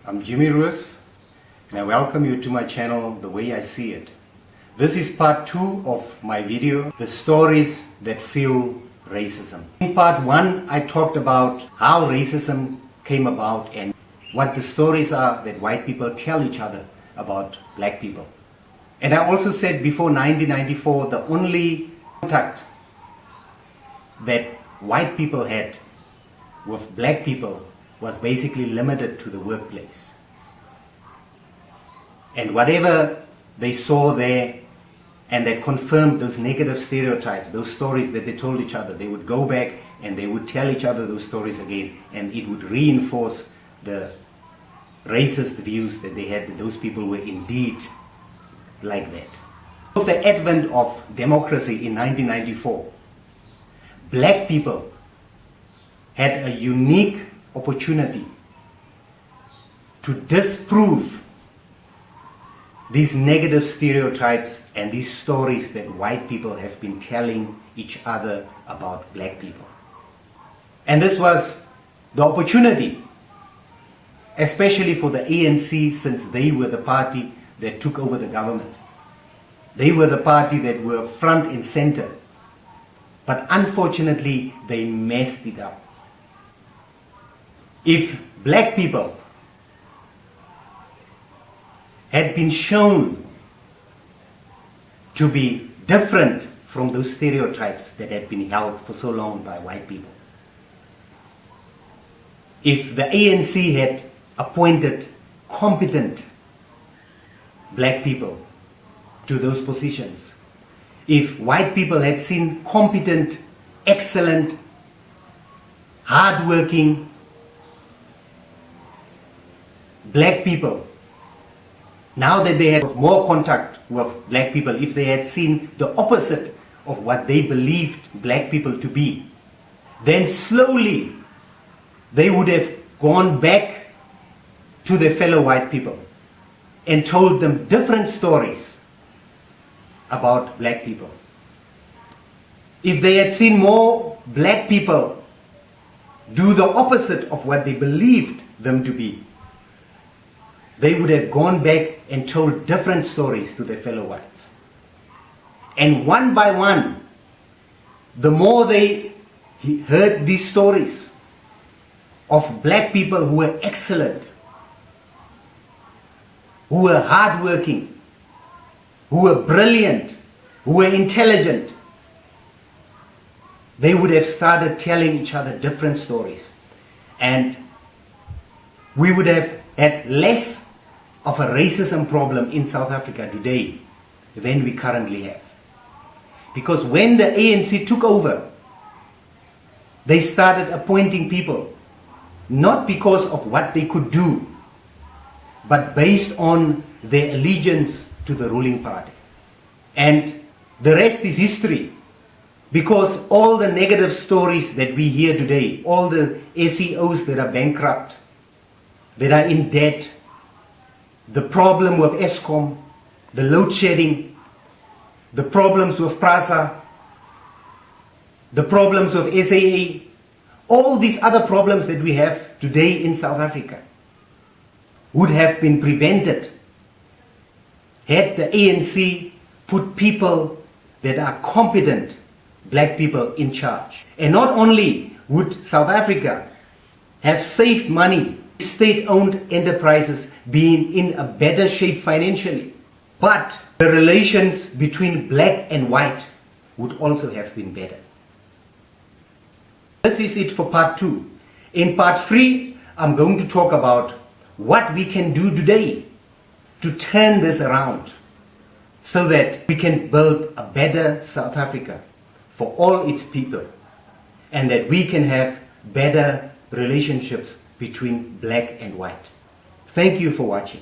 I'm Jimmy Ruiz, and I welcome you to my channel, The Way I See It. This is part 2 of my video, The Stories That Fuel Racism. In part 1, I talked about how racism came about and what the stories are that white people tell each other about black people. And I also said before 1994, the only contact that white people had with black people was basically limited to the workplace. And whatever they saw there, and that confirmed those negative stereotypes, those stories that they told each other, they would go back and they would tell each other those stories again, and it would reinforce the racist views that they had, that those people were indeed like that. With the advent of democracy in 1994, black people had a unique opportunity to disprove these negative stereotypes and these stories that white people have been telling each other about black people. And this was the opportunity, especially for the ANC, since they were the party that took over the government. They were the party that were front and center. But unfortunately, they messed it up. If black people had been shown to be different from those stereotypes that had been held for so long by white people, if the ANC had appointed competent black people to those positions, if white people had seen competent, excellent, hardworking black people, now that they had more contact with black people, if they had seen the opposite of what they believed black people to be, then slowly they would have gone back to their fellow white people and told them different stories about black people. If they had seen more black people do the opposite of what they believed them to be, they would have gone back and told different stories to their fellow whites. And one by one, the more they heard these stories of black people who were excellent, who were hardworking, who were brilliant, who were intelligent, they would have started telling each other different stories. And we would have had less of a racism problem in South Africa today than we currently have. Because when the ANC took over, they started appointing people not because of what they could do, but based on their allegiance to the ruling party. And the rest is history, because all the negative stories that we hear today, all the SEOs that are bankrupt, that are in debt, the problem with Eskom, the load shedding, the problems with PRASA, the problems with SAA, all these other problems that we have today in South Africa would have been prevented had the ANC put people that are competent black people in charge. And not only would South Africa have saved money, state-owned enterprises being in a better shape financially, but the relations between black and white would also have been better. This is it for part 2. In part 3, I'm going to talk about what we can do today to turn this around so that we can build a better South Africa for all its people, and that we can have better relationships between black and white. Thank you for watching.